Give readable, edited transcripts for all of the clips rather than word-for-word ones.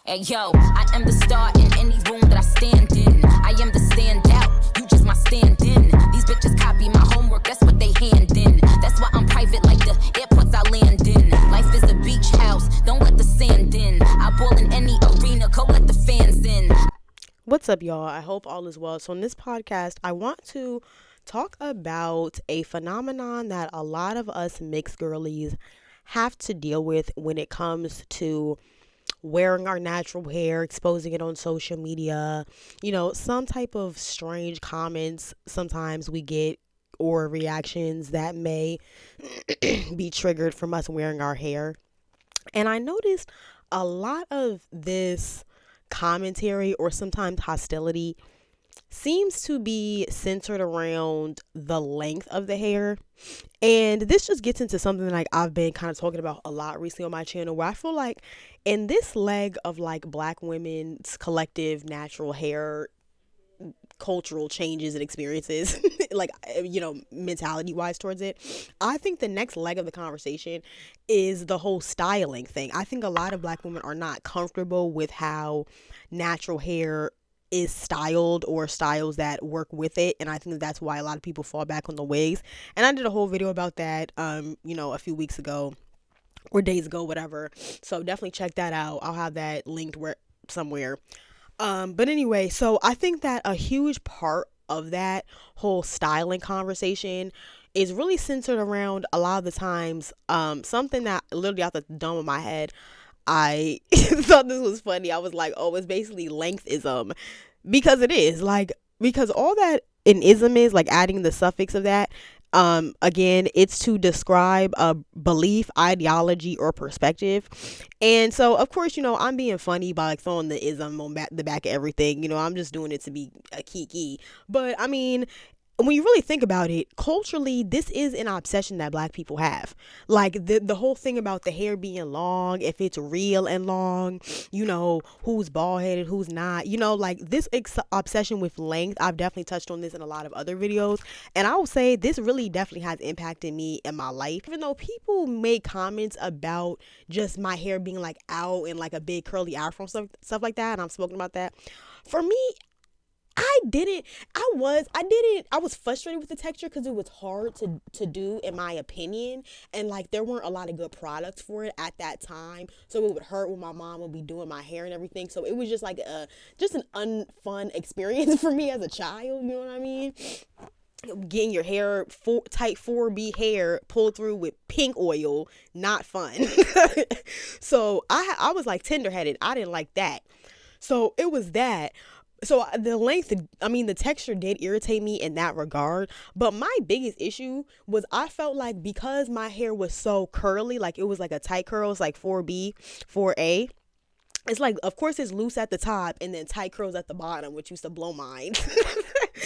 Hey yo, I am the star in any room that I stand in. I am the standout, you just my stand-in. These bitches copy my homework, that's what they hand in. That's why I'm private like the airports I land in. Life is a beach house, don't let the sand in. I ball in any arena, go let the fans in. What's up, y'all? I hope all is well. So in this podcast, I want to talk about a phenomenon that a lot of us mixed girlies have to deal with when it comes to wearing our natural hair, exposing it on social media, some type of strange comments sometimes we get or reactions that may be triggered from us wearing our hair. And I noticed a lot of this commentary or sometimes hostility seems to be centered around the length of the hair. And this just gets into something like I've been kind of talking about a lot recently on my channel, where I feel like in this leg of like Black women's collective natural hair cultural changes and experiences, like, mentality wise towards it, I think the next leg of the conversation is the whole styling thing. I think a lot of Black women are not comfortable with how natural hair is styled or styles that work with it, and I think that's why a lot of people fall back on the wigs. And I did a whole video about that a few weeks ago or days ago, whatever, so definitely check that out. I'll have that linked somewhere. But anyway, so I think that a huge part of that whole styling conversation is really centered around, a lot of the times, something that literally out the dome of my head, I thought this was funny. I was like, oh, it's basically lengthism, because it is, like, because all that an ism is, like, adding the suffix of that, again, it's to describe a belief, ideology, or perspective. And so, of course, I'm being funny by like throwing the ism on the back of everything. I'm just doing it to be a kiki. But I mean, when you really think about it, culturally, this is an obsession that Black people have. Like the whole thing about the hair being long, if it's real and long, who's bald headed, who's not, like this obsession with length. I've definitely touched on this in a lot of other videos. And I will say this really definitely has impacted me in my life. Even though people make comments about just my hair being like out and like a big curly afro, stuff like that. And I've spoken about that. For me, I was frustrated with the texture because it was hard to do, in my opinion. And like, there weren't a lot of good products for it at that time. So it would hurt when my mom would be doing my hair and everything. So it was just like an unfun experience for me as a child. You know what I mean? Getting your hair tight 4B hair pulled through with pink oil, not fun. So I was like tender-headed. I didn't like that. So it was that. So the texture did irritate me in that regard. But my biggest issue was, I felt like because my hair was so curly, like it was like a tight curl, it's like 4B, 4A. It's like, of course, it's loose at the top and then tight curls at the bottom, which used to blow mine.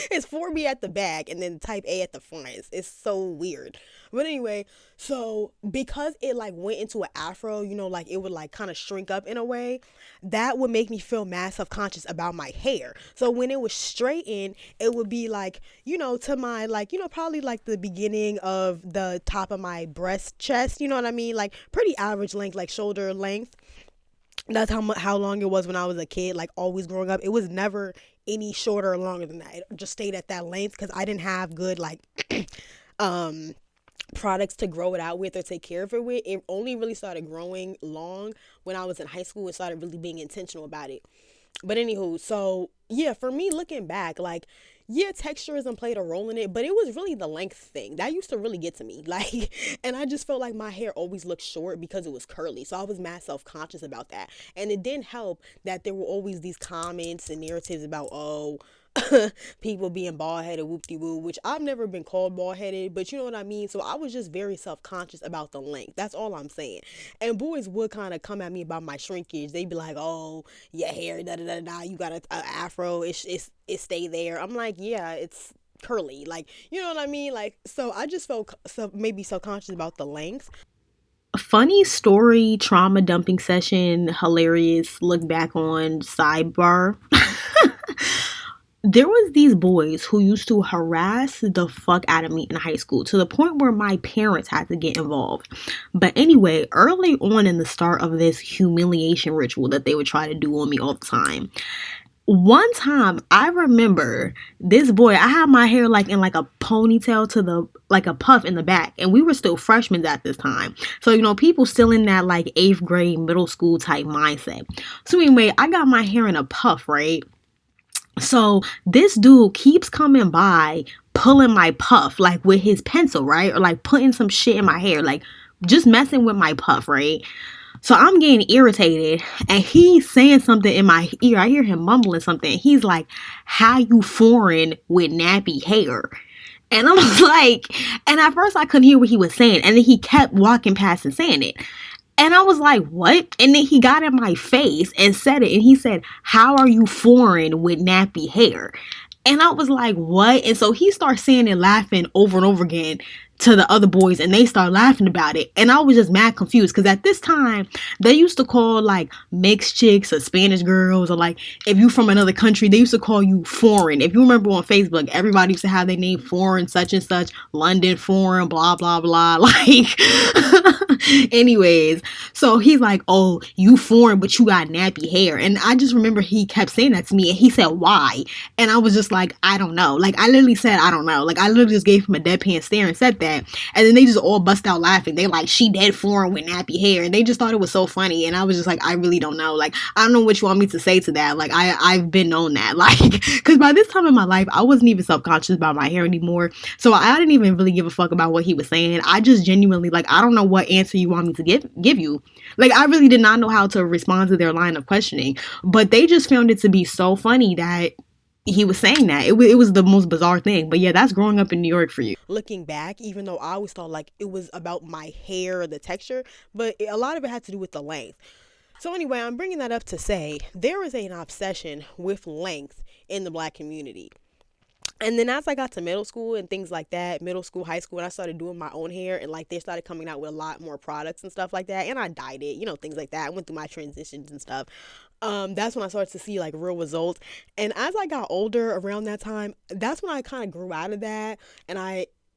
It's 4B at the back and then type A at the front. It's so weird. But anyway, so because it like went into an afro, like it would like kind of shrink up in a way, that would make me feel mad self-conscious about my hair. So when it was straightened, it would be like, to my like, probably like the beginning of the top of my breast chest, you know what I mean? Like pretty average length, like shoulder length. That's how long it was when I was a kid, like always growing up. It was never any shorter or longer than that. It just stayed at that length because I didn't have good like products to grow it out with or take care of it with. It only really started growing long when I was in high school and started really being intentional about it. But anywho, so yeah, for me looking back, like, yeah, texturism played a role in it, but it was really the length thing that used to really get to me. Like, and I just felt like my hair always looked short because it was curly. So I was mad self-conscious about that. And it didn't help that there were always these comments and narratives about, oh, people being bald-headed, whoop-de-woo, which I've never been called bald-headed, but you know what I mean? So I was just very self-conscious about the length. That's all I'm saying. And boys would kind of come at me about my shrinkage. They'd be like, oh, your hair, da-da-da-da, you got a afro, it stay there. I'm like, yeah, it's curly. Like, you know what I mean? Like, so I just felt maybe self-conscious about the length. Funny story, trauma dumping session, hilarious, look back on, sidebar. there was these boys who used to harass the fuck out of me in high school to the point where my parents had to get involved. But anyway, early on in the start of this humiliation ritual that they would try to do on me all the time, one time I remember this boy, I had my hair like in like a ponytail to the like a puff in the back, and we were still freshmen at this time. So, you know, people still in that like 8th grade middle school type mindset. So anyway, I got my hair in a puff, right? So this dude keeps coming by, pulling my puff like with his pencil, right? Or like putting some shit in my hair, like just messing with my puff, right? So I'm getting irritated, and he's saying something in my ear. I hear him mumbling something. He's like, "How you foreign with nappy hair?" And I was like, and at first I couldn't hear what he was saying, and then he kept walking past and saying it. And I was like, what? And then he got in my face and said it. And he said, "How are you foreign with nappy hair?" And I was like, what? And so he starts saying it, laughing over and over again to the other boys, and they start laughing about it. And I was just mad confused, because at this time they used to call like mixed chicks or Spanish girls, or like if you from another country, they used to call you foreign. If you remember on Facebook, everybody used to have their name foreign such and such, London foreign, blah blah blah. Like anyways, so he's like, "Oh, you foreign but you got nappy hair." And I just remember he kept saying that to me, and he said, "Why?" And I was just like, "I don't know." Like I literally said, "I don't know." Like I literally just gave him a deadpan stare and said that. And then they just all bust out laughing. They like, "She dead foreign with nappy hair." And they just thought it was so funny. And I was just like, I really don't know. Like, I don't know what you want me to say to that. Like, I've been on that. Like, because by this time in my life, I wasn't even self-conscious about my hair anymore. So I didn't even really give a fuck about what he was saying. I just genuinely, like, I don't know what answer you want me to give you. Like, I really did not know how to respond to their line of questioning. But they just found it to be so funny that he was saying that. It was the most bizarre thing. But yeah, that's growing up in New York for you. Looking back, even though I always thought like it was about my hair, the texture, but a lot of it had to do with the length. So anyway, I'm bringing that up to say there is an obsession with length in the Black community. And then as I got to middle school and things like that, middle school, high school, and I started doing my own hair, and like they started coming out with a lot more products and stuff like that, and I dyed it, you know, things like that. I went through my transitions and stuff. That's when I started to see like real results. And as I got older around that time, that's when I kind of grew out of that. And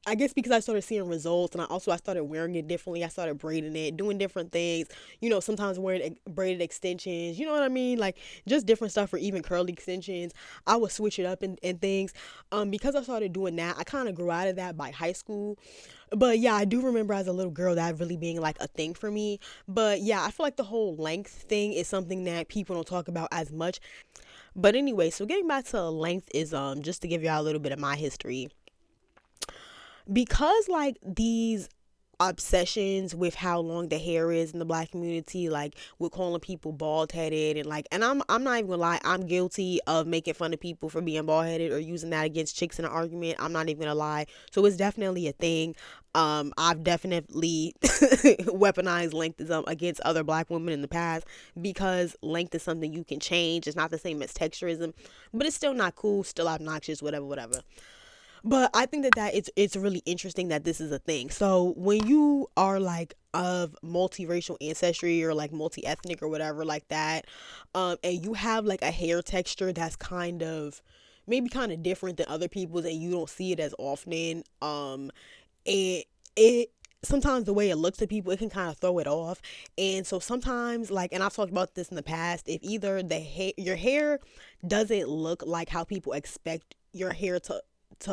I guess because I started seeing results, and I started wearing it differently. I started braiding it, doing different things, you know, sometimes wearing braided extensions, you know what I mean? Like just different stuff, or even curly extensions. I would switch it up and things. Because I started doing that, I kind of grew out of that by high school. But yeah, I do remember as a little girl that really being like a thing for me. But yeah, I feel like the whole length thing is something that people don't talk about as much. But anyway, so getting back to lengthism, just to give y'all a little bit of my history. Because like these obsessions with how long the hair is in the Black community, like we're calling people bald headed, and like, and I'm not even gonna lie, I'm guilty of making fun of people for being bald headed or using that against chicks in an argument. I'm not even gonna lie. So it's definitely a thing. I've definitely weaponized lengthism against other Black women in the past, because length is something you can change. It's not the same as texturism, but it's still not cool, still obnoxious, whatever. But I think that it's really interesting that this is a thing. So when you are like of multiracial ancestry, or like multi-ethnic or whatever like that, and you have like a hair texture that's kind of maybe kind of different than other people's, and you don't see it as often, it sometimes the way it looks to people, it can kind of throw it off. And so sometimes, like, and I've talked about this in the past, if either your hair doesn't look like how people expect your hair to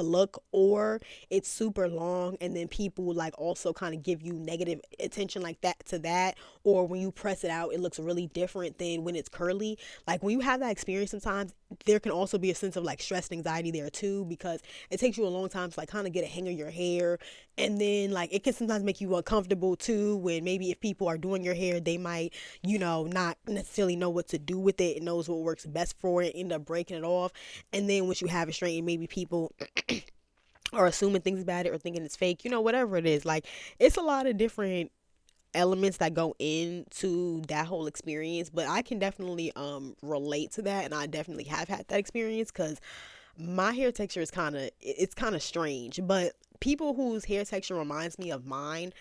look, or it's super long, and then people like also kind of give you negative attention like that to that, or when you press it out it looks really different than when it's curly. Like when you have that experience, sometimes there can also be a sense of like stress and anxiety there too, because it takes you a long time to like kind of get a hang of your hair. And then like it can sometimes make you uncomfortable too, when maybe if people are doing your hair, they might, you know, not necessarily know what to do with it and knows what works best for it, end up breaking it off. And then once you have it straightened, maybe people are assuming things about it or thinking it's fake, you know, whatever it is. Like it's a lot of different elements that go into that whole experience, but I can definitely relate to that, and I definitely have had that experience, because my hair texture is kind of strange. But people whose hair texture reminds me of mine,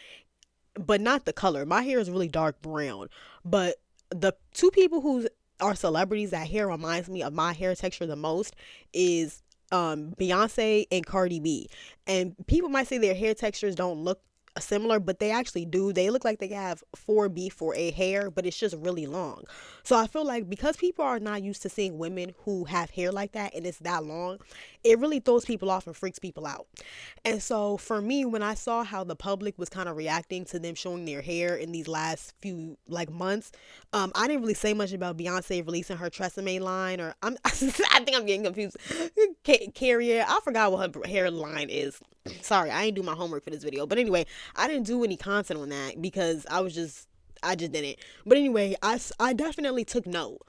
but not the color, my hair is really dark brown, but the two people whose are celebrities that hair reminds me of my hair texture the most is Beyonce and Cardi B. And people might say their hair textures don't look similar, but they actually do. They look like they have 4B, 4A hair, but it's just really long. So I feel like because people are not used to seeing women who have hair like that and it's that long, it really throws people off and freaks people out. And so for me, when I saw how the public was kind of reacting to them showing their hair in these last few like months, I didn't really say much about Beyonce releasing her Tresemme line, or I think I'm getting confused. Carrier, I forgot what her hairline is. Sorry, I didn't do my homework for this video. But anyway, I didn't do any content on that because I just didn't. But anyway, I definitely took note.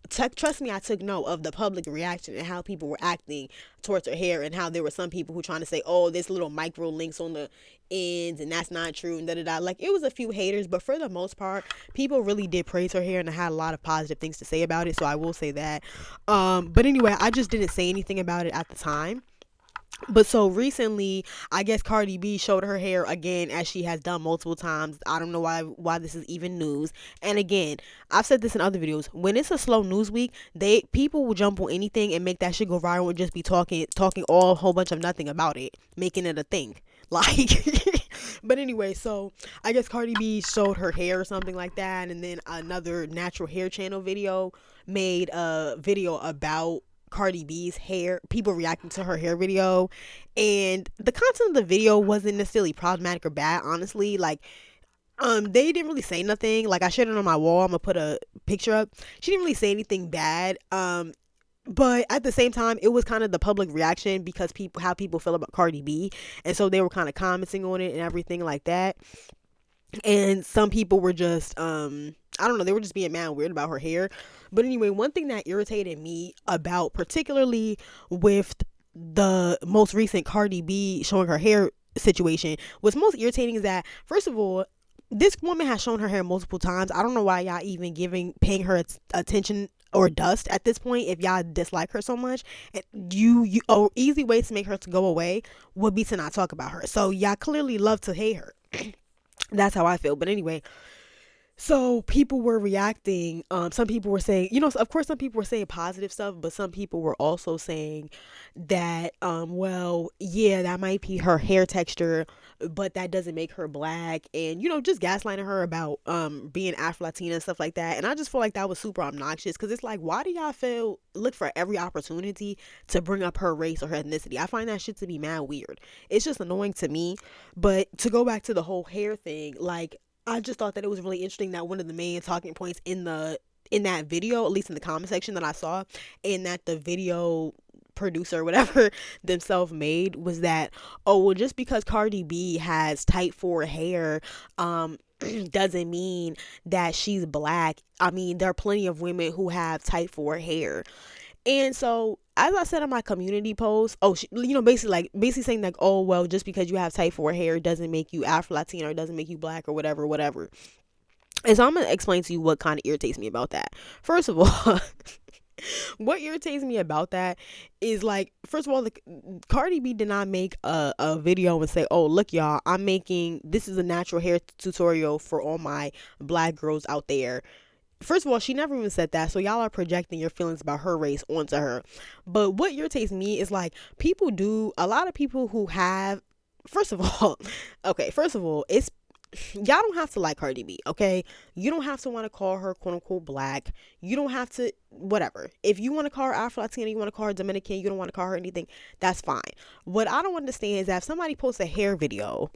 Trust me, I took note of the public reaction and how people were acting towards her hair, and how there were some people who trying to say, oh, there's little micro links on the ends and that's not true and da-da-da. Like, it was a few haters, but for the most part, people really did praise her hair and I had a lot of positive things to say about it, so I will say that. But anyway, I just didn't say anything about it at the time. But so recently, I guess Cardi B showed her hair again, as she has done multiple times. I don't know why this is even news. And again, I've said this in other videos. When it's a slow news week, people will jump on anything and make that shit go viral and just be talking all a whole bunch of nothing about it, making it a thing. Like, but anyway, so I guess Cardi B showed her hair or something like that, and then another natural hair channel video made a video about Cardi B's hair, people reacting to her hair video, and the content of the video wasn't necessarily problematic or bad, honestly. Like, they didn't really say nothing. Like, I shared it on my wall, I'm gonna put a picture up. She didn't really say anything bad, but at the same time, it was kind of the public reaction because how people feel about Cardi B, and so they were kind of commenting on it and everything like that. And some people were just I don't know, they were just being mad and weird about her hair. But anyway, one thing that irritated me about, particularly with the most recent Cardi B showing her hair situation, what's most irritating is that, first of all, this woman has shown her hair multiple times. I don't know why y'all even paying her attention or dust at this point if y'all dislike her so much. And a easy way to make her to go away would be to not talk about her. So y'all clearly love to hate her. That's how I feel. But anyway, so people were reacting. Some people were saying, of course, some people were saying positive stuff, but some people were also saying that, well, yeah, that might be her hair texture, but that doesn't make her black, and just gaslighting her about being Afro-Latina and stuff like that. And I just feel like that was super obnoxious, because it's like, why do y'all look for every opportunity to bring up her race or her ethnicity? I find that shit to be mad weird. It's just annoying to me. But to go back to the whole hair thing, like, I just thought that it was really interesting that one of the main talking points in that video, at least in the comment section that I saw, and that the video producer or whatever themselves made, was that, oh, well, just because Cardi B has type 4 hair doesn't mean that she's black. I mean, there are plenty of women who have type 4 hair. And so, as I said in my community post, basically saying like, oh, well, just because you have type 4 hair doesn't make you Afro-Latina or doesn't make you black or whatever. And so I'm going to explain to you what kind of irritates me about that. First of all, what irritates me about that is, like, first of all, Cardi B did not make a video and say, oh, look, y'all, this is a natural hair tutorial for all my black girls out there. First of all, she never even said that, so y'all are projecting your feelings about her race onto her. But what irritates me is, like, a lot of people who have, first of all, it's, y'all don't have to like Cardi B, okay? You don't have to want to call her quote unquote black. You don't have to, whatever. If you want to call her Afro-Latina, you want to call her Dominican, you don't want to call her anything, that's fine. What I don't understand is that if somebody posts a hair video,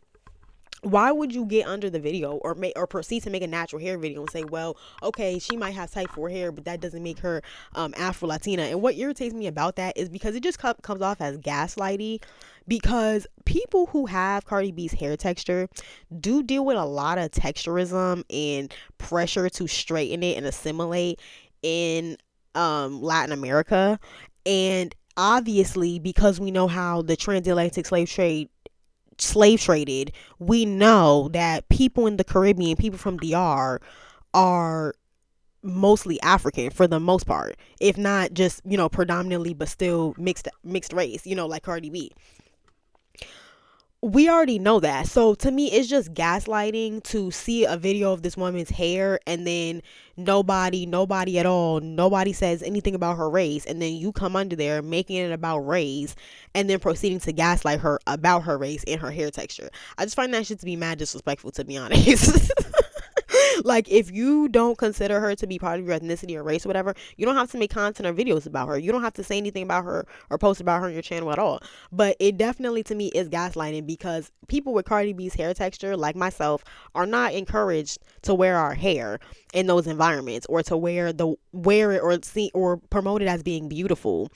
why would you get under the video or proceed to make a natural hair video and say, well, okay, she might have type 4 hair, but that doesn't make her Afro-Latina? And what irritates me about that is because it just comes off as gaslighting, because people who have Cardi B's hair texture do deal with a lot of texturism and pressure to straighten it and assimilate in Latin America. And obviously, because we know how the transatlantic slave traded, we know that people in the Caribbean, people from DR, are mostly African for the most part, if not just predominantly, but still mixed race, like Cardi B. we already know that. So to me, it's just gaslighting to see a video of this woman's hair and then nobody at all, nobody says anything about her race. And then you come under there making it about race and then proceeding to gaslight her about her race and her hair texture. I just find that shit to be mad disrespectful, to be honest. Like, if you don't consider her to be part of your ethnicity or race or whatever, you don't have to make content or videos about her. You don't have to say anything about her or post about her on your channel at all. But it definitely, to me, is gaslighting, because people with Cardi B's hair texture, like myself, are not encouraged to wear our hair in those environments, or to wear it or see or promote it as being beautiful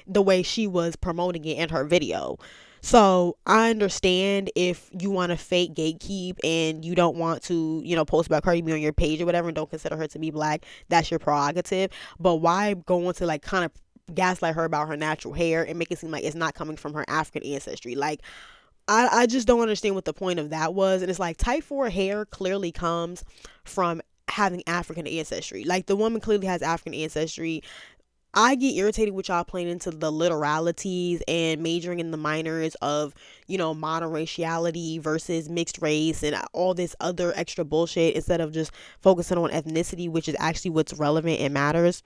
the way she was promoting it in her video. So I understand if you want to fake gatekeep and you don't want to, post about Cardi B on your page or whatever, and don't consider her to be black. That's your prerogative. But why go on to like kind of gaslight her about her natural hair and make it seem like it's not coming from her African ancestry? Like, I just don't understand what the point of that was. And it's like, type 4 hair clearly comes from having African ancestry. Like, the woman clearly has African ancestry. I get irritated with y'all playing into the literalities and majoring in the minors of, monoraciality versus mixed race and all this other extra bullshit, instead of just focusing on ethnicity, which is actually what's relevant and matters.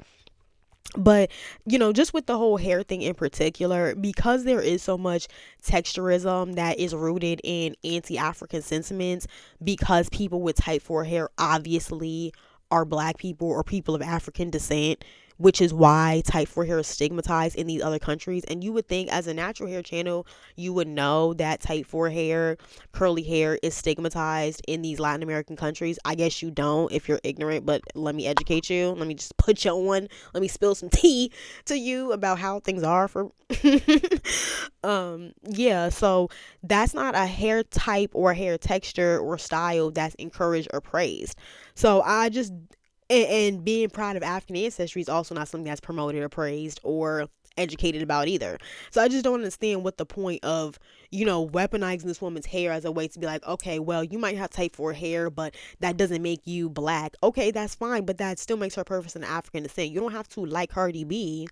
But, just with the whole hair thing in particular, because there is so much texturism that is rooted in anti-African sentiments, because people with type 4 hair obviously are black people or people of African descent, which is why type 4 hair is stigmatized in these other countries. And you would think, as a natural hair channel, you would know that type 4 hair, curly hair, is stigmatized in these Latin American countries. I guess you don't if you're ignorant, but let me educate you. Let me just put you on. Let me spill some tea to you about how things are for yeah, so that's not a hair type or hair texture or style that's encouraged or praised. So I just, and being proud of African ancestry is also not something that's promoted or praised or educated about either. So I just don't understand what the point of, weaponizing this woman's hair as a way to be like, okay, well, you might have type 4 hair, but that doesn't make you black. Okay, that's fine, but that still makes her person of African descent. You don't have to like Cardi B.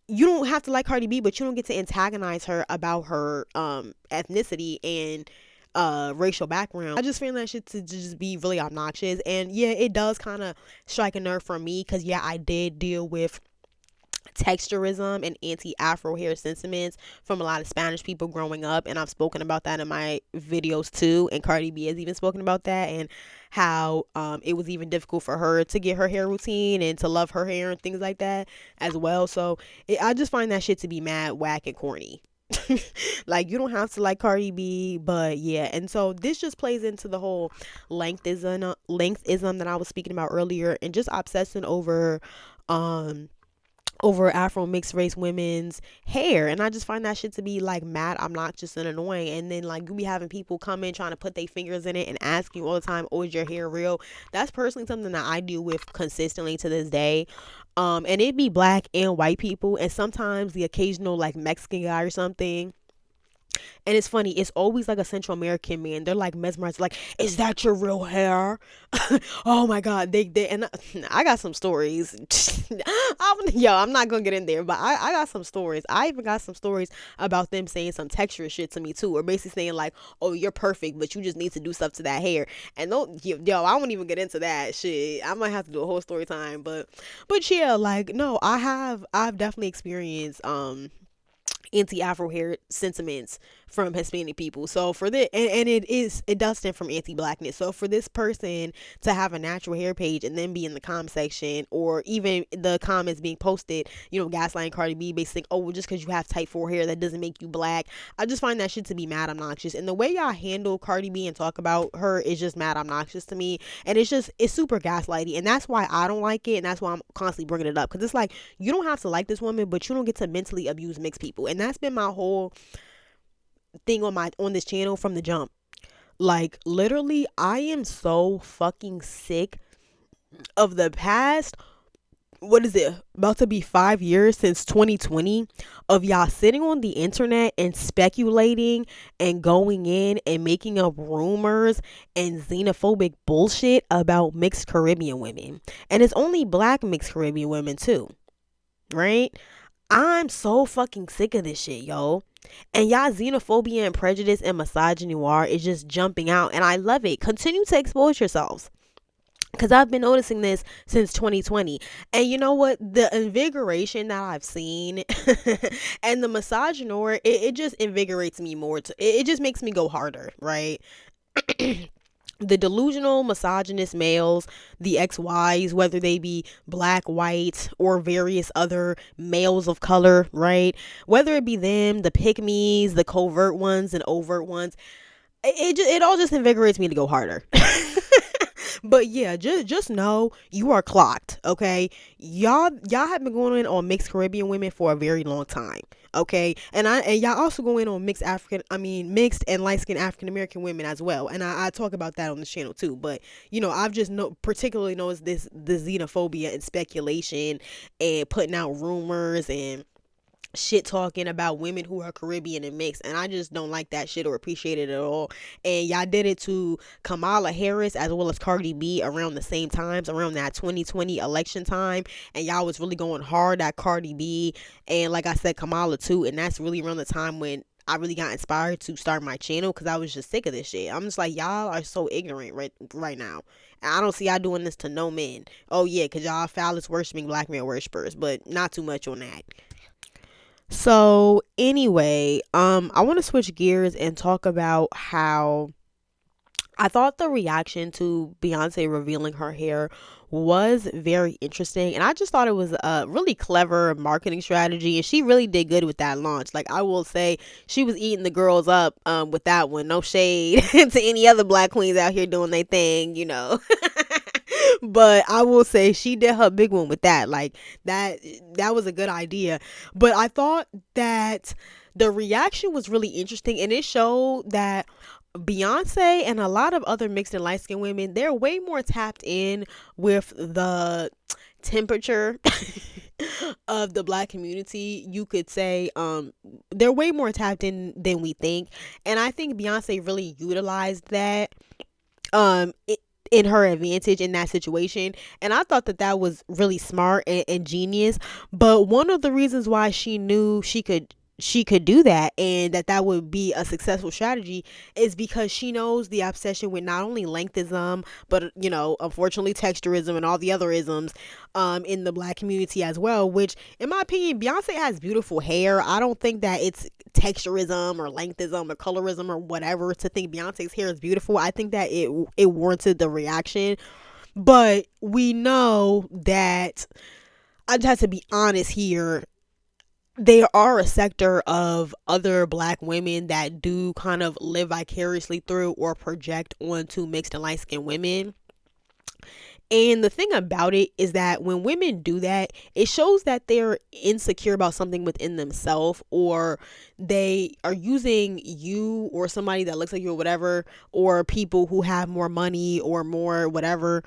You don't have to like Cardi B, but you don't get to antagonize her about her ethnicity and racial background. I just find that shit to just be really obnoxious. And yeah, it does kind of strike a nerve for me, because yeah, I did deal with texturism and anti-Afro hair sentiments from a lot of Spanish people growing up, and I've spoken about that in my videos too, and Cardi B has even spoken about that, and how it was even difficult for her to get her hair routine and to love her hair and things like that as well. So I just find that shit to be mad whack and corny. Like, you don't have to like Cardi B, but yeah. And so this just plays into the whole lengthism that I was speaking about earlier, and just obsessing over Afro mixed race women's hair. And I just find that shit to be like mad obnoxious and annoying. And then like, you be having people come in trying to put their fingers in it and ask you all the time, oh, is your hair real? That's personally something that I deal with consistently to this day. And it'd be black and white people, and sometimes the occasional like Mexican guy or something. And it's funny, it's always like a Central American man. They're like mesmerized, like, is that your real hair? Oh my God. And I got some stories. I'm not gonna get in there, but I got some stories. I even got some stories about them saying some texture shit to me too, or basically saying like, oh, you're perfect, but you just need to do stuff to that hair. And I won't even get into that shit. I might have to do a whole story time, but yeah, like, no, I've definitely experienced anti-Afro hair sentiments from Hispanic people. So for this, and it does stem from anti-blackness. So for this person to have a natural hair page and then be in the comment section, or even the comments being posted, gaslighting Cardi B, basically, oh, well, just because you have type 4 hair, that doesn't make you black. I just find that shit to be mad obnoxious. And the way y'all handle Cardi B and talk about her is just mad obnoxious to me. And it's super gaslighty. And that's why I don't like it. And that's why I'm constantly bringing it up. Because it's like, you don't have to like this woman, but you don't get to mentally abuse mixed people. And that's been my whole thing on this channel from the jump. Like, literally, I am so fucking sick of the past, what is it, about to be 5 years since 2020, of y'all sitting on the internet and speculating and going in and making up rumors and xenophobic bullshit about mixed Caribbean women. And it's only black mixed Caribbean women too, right? I'm so fucking sick of this shit, yo. And y'all xenophobia and prejudice and misogyny is just jumping out, and I love it. Continue to expose yourselves, because I've been noticing this since 2020. And you know what? The invigoration that I've seen and the misogynoir, it just invigorates me more. It just makes me go harder, right? The delusional misogynist males, the XYs, whether they be black, white, or various other males of color, right? Whether it be them, the pick-me's, the covert ones and overt ones, it all just invigorates me to go harder. But yeah, just know you are clocked, okay? Y'all have been going in on mixed Caribbean women for a very long time, okay? And y'all also go in on mixed and light-skinned African American women as well. And I talk about that on this channel too. But you know, I've just particularly noticed the xenophobia and speculation and putting out rumors and shit talking about women who are Caribbean and mixed, and I just don't like that shit or appreciate it at all. And y'all did it to Kamala Harris as well as Cardi B around the same times, around that 2020 election time, and y'all was really going hard at Cardi B and, like I said, Kamala too. And that's really around the time when I really got inspired to start my channel, because I was just sick of this shit. I'm just like, y'all are so ignorant right now. And I don't see y'all doing this to no men. Oh yeah, because y'all phallus worshiping black male worshipers, but not too much on that. So anyway, I want to switch gears and talk about how I thought the reaction to Beyonce revealing her hair was very interesting, and I just thought it was a really clever marketing strategy, and she really did good with that launch. Like, I will say, she was eating the girls up with that one. No shade to any other black queens out here doing their thing, you know. But I will say she did her big one with that. Like, that was a good idea. But I thought that the reaction was really interesting, and it showed that Beyonce and a lot of other mixed and light skinned women, they're way more tapped in with the temperature of the black community. You could say they're way more tapped in than we think. And I think Beyonce really utilized that in her advantage in that situation. And I thought that was really smart and genius. But one of the reasons why she knew she could do that, and that would be a successful strategy, is because she knows the obsession with not only lengthism, but, you know, unfortunately texturism and all the other isms in the black community as well, which in my opinion, Beyonce has beautiful hair. I don't think that it's texturism or lengthism or colorism or whatever to think Beyonce's hair is beautiful. I think that it warranted the reaction. But we know that, I just have to be honest here, there are a sector of other black women that do kind of live vicariously through or project onto mixed and light skinned women. And the thing about it is that when women do that, it shows that they're insecure about something within themselves, or they are using you or somebody that looks like you or whatever, or people who have more money or more whatever,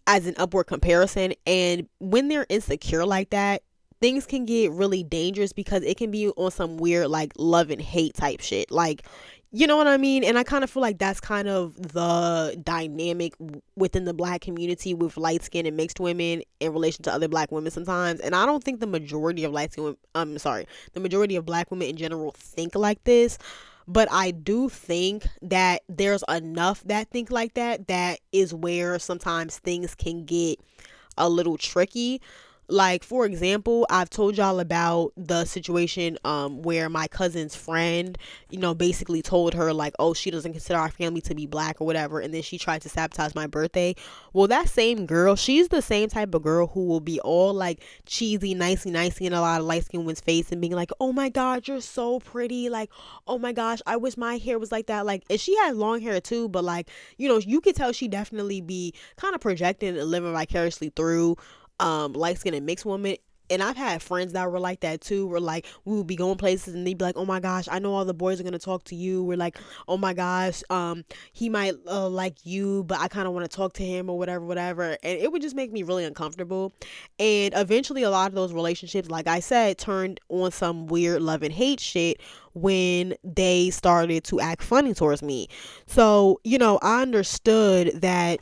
as an upward comparison. And when they're insecure like that, things can get really dangerous, because it can be on some weird like love and hate type shit. Like, you know what I mean? And I kind of feel like that's kind of the dynamic within the black community with light skinned and mixed women in relation to other black women sometimes. And I don't think the majority of the majority of black women in general think like this. But I do think that there's enough that think like that. That is where sometimes things can get a little tricky. Like, for example, I've told y'all about the situation where my cousin's friend, you know, basically told her like, oh, she doesn't consider our family to be black or whatever, and then she tried to sabotage my birthday. Well, that same girl, she's the same type of girl who will be all like cheesy, nicey in a lot of light skinned women's face and being like, oh my god, you're so pretty, like, oh my gosh, I wish my hair was like that. Like, and she has long hair too, but like, you know, you could tell she definitely be kind of projecting and living vicariously through light skinned and mixed women. And I've had friends that were like that too, where like we would be going places and they'd be like, oh my gosh, I know all the boys are gonna talk to you. We're like, oh my gosh, he might like you, but I kind of want to talk to him or whatever. And it would just make me really uncomfortable. And eventually a lot of those relationships, like I said, turned on some weird love and hate shit when they started to act funny towards me. So, you know, I understood that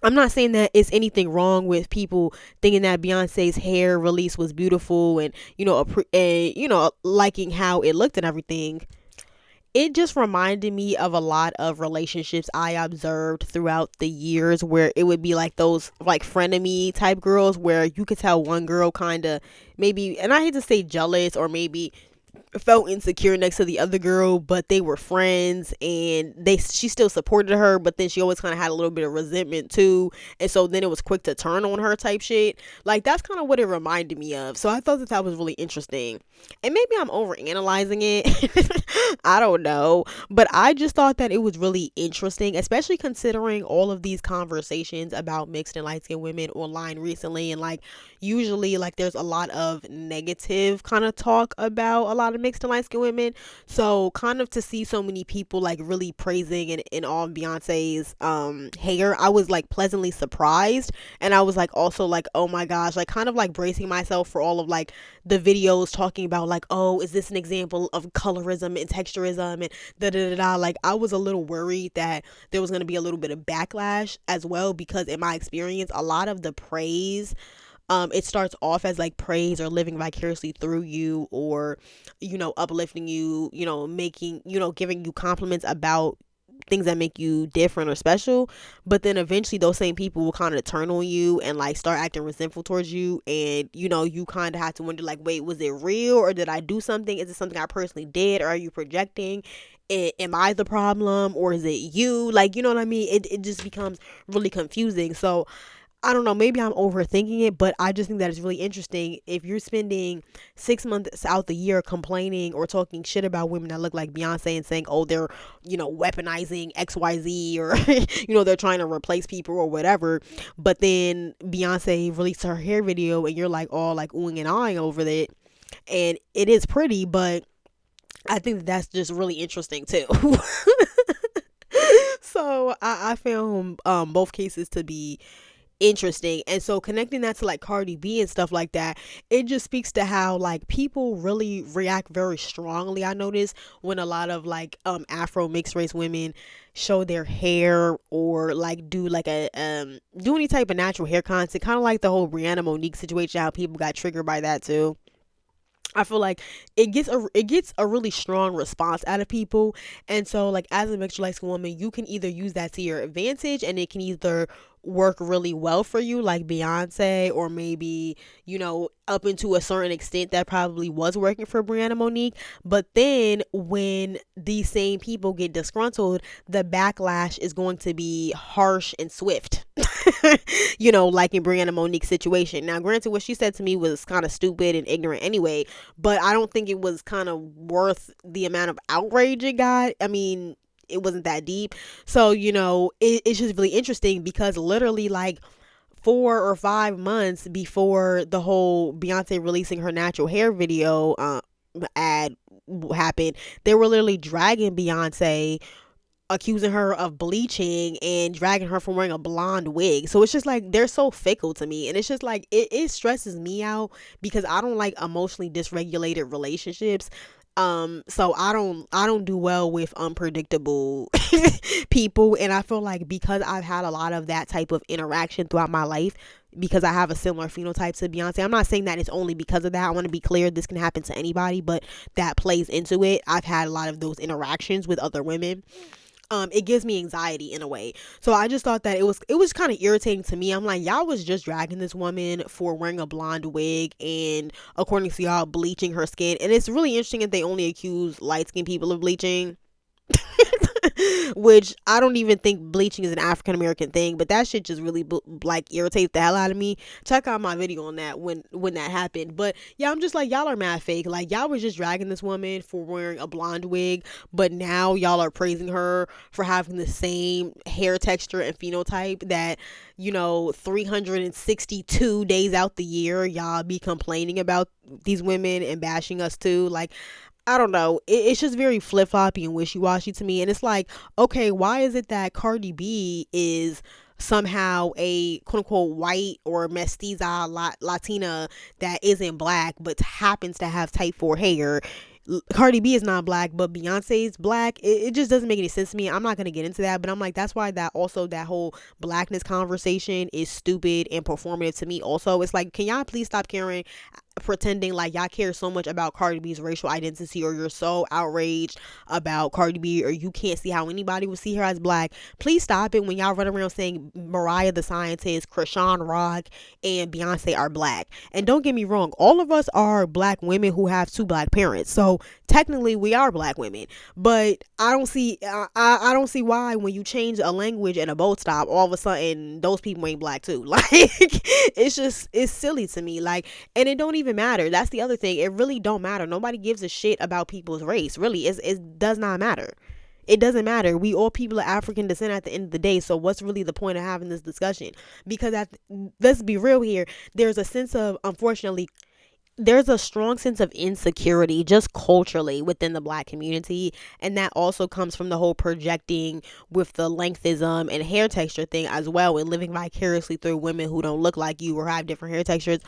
I'm not saying that it's anything wrong with people thinking that Beyonce's hair release was beautiful and, liking how it looked and everything. It just reminded me of a lot of relationships I observed throughout the years where it would be like those like frenemy type girls where you could tell one girl kind of maybe, and I hate to say jealous, or maybe felt insecure next to the other girl, but they were friends and she still supported her, but then she always kind of had a little bit of resentment too, and so then it was quick to turn on her type shit. Like, that's kind of what it reminded me of. So I thought that was really interesting, and maybe I'm over analyzing it. I don't know, but I just thought that it was really interesting, especially considering all of these conversations about mixed and light skinned women online recently. And like, usually like there's a lot of negative kind of talk about a lot of mixed and light skinned women. So kind of to see so many people like really praising and on Beyonce's hair, I was like pleasantly surprised. And I was like also like, oh my gosh, like kind of like bracing myself for all of like the videos talking about like, oh, is this an example of colorism and texturism and da da da da. Like, I was a little worried that there was going to be a little bit of backlash as well, because in my experience, a lot of the praise, it starts off as like praise or living vicariously through you, or uplifting you, making, giving you compliments about things that make you different or special. But then eventually those same people will kind of turn on you and like start acting resentful towards you, and you kind of have to wonder like, wait, was it real, or did I do something? Is it something I personally did, or are you projecting? Am I the problem, or is it you? Like, you know what I mean? It just becomes really confusing. So I don't know, maybe I'm overthinking it, but I just think that it's really interesting. If you're spending 6 months out the year complaining or talking shit about women that look like Beyonce and saying, oh, they're, weaponizing XYZ, or, they're trying to replace people or whatever, but then Beyonce released her hair video and you're like all like oohing and ahhing over it, and it is pretty, but I think that's just really interesting too. So I found both cases to be interesting. And so connecting that to like Cardi B and stuff like that, it just speaks to how like people really react very strongly. I notice when a lot of like Afro mixed race women show their hair, or like do like a do any type of natural hair content, kind of like the whole Brianna Monique situation, how people got triggered by that too. I feel like it gets a really strong response out of people. And so like, as a mixed race woman, you can either use that to your advantage, and it can either work really well for you like Beyonce, or maybe up into a certain extent that probably was working for Brianna Monique. But then when these same people get disgruntled, the backlash is going to be harsh and swift. Like in Brianna Monique's situation. Now, granted, what she said to me was kind of stupid and ignorant anyway, but I don't think it was kind of worth the amount of outrage it got. I mean, it wasn't that deep. So, it's just really interesting, because literally like 4 or 5 months before the whole Beyonce releasing her natural hair video ad happened, they were literally dragging Beyonce, accusing her of bleaching and dragging her from wearing a blonde wig. So it's just like, they're so fickle to me, and it's just like it stresses me out, because I don't like emotionally dysregulated relationships. So I don't do well with unpredictable people, and I feel like because I've had a lot of that type of interaction throughout my life, because I have a similar phenotype to Beyonce. I'm not saying that it's only because of that. I want to be clear, this can happen to anybody, but that plays into it. I've had a lot of those interactions with other women. It gives me anxiety in a way. So I just thought that it was kind of irritating to me. I'm like, y'all was just dragging this woman for wearing a blonde wig and, according to y'all, bleaching her skin. And it's really interesting that they only accuse light-skinned people of bleaching. Which I don't even think bleaching is an African American thing, but that shit just really like irritates the hell out of me. Check out my video on that when that happened. But yeah, I'm just like, y'all are mad fake. Like, y'all was just dragging this woman for wearing a blonde wig, but now y'all are praising her for having the same hair texture and phenotype that 362 days out the year y'all be complaining about these women and bashing us too. Like, I don't know. It's just very flip-floppy and wishy-washy to me. And it's like, okay, why is it that Cardi B is somehow a quote-unquote white or mestiza Latina that isn't black but happens to have type 4 hair? Cardi B is not black, but Beyonce's black. It just doesn't make any sense to me. I'm not going to get into that, but I'm like, that's why that whole blackness conversation is stupid and performative to me also. It's like, can y'all please stop caring, pretending like y'all care so much about Cardi B's racial identity, or you're so outraged about Cardi B, or you can't see how anybody would see her as black. Please stop it when y'all run around saying Mariah the Scientist, Krishan Rock, and Beyonce are black. And don't get me wrong, all of us are black women who have two black parents, so technically we are black women. But I don't see why when you change a language and a boat stop, all of a sudden those people ain't black too. Like, it's silly to me. Like, and it don't even matter. That's the other thing. It really don't matter. Nobody gives a shit about people's race. Really, it does not matter. It doesn't matter. We all people of African descent at the end of the day. So what's really the point of having this discussion? Because let's be real here. There's a sense of, unfortunately, there's a strong sense of insecurity just culturally within the black community, and that also comes from the whole projecting with the lengthism and hair texture thing as well, and living vicariously through women who don't look like you or have different hair textures.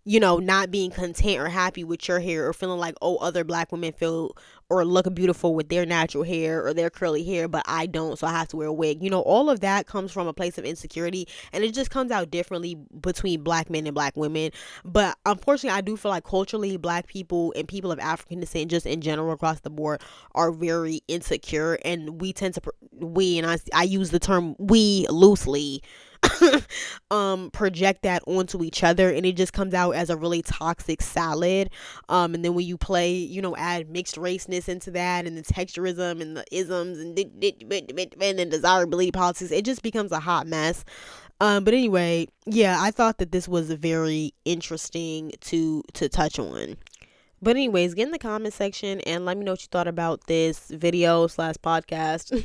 You know, not being content or happy with your hair, or feeling like, oh, other black women feel or look beautiful with their natural hair or their curly hair, but I don't, so I have to wear a wig. You know, all of that comes from a place of insecurity, and it just comes out differently between black men and black women. But unfortunately, I do feel like culturally, black people and people of African descent, just in general across the board, are very insecure, and we tend to and I use the term we loosely project that onto each other, and it just comes out as a really toxic salad. And then when you play, you know, add mixed raceness into that, and the texturism and the isms and then desirability politics, it just becomes a hot mess. But anyway, yeah, I thought that this was very interesting to touch on. But anyways, get in the comment section and let me know what you thought about this video / podcast.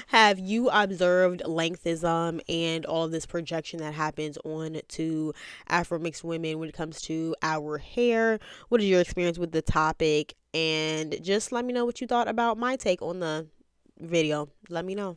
Have you observed lengthism and all of this projection that happens on to Afro mixed women when it comes to our hair? What is your experience with the topic? And just let me know what you thought about my take on the video. Let me know.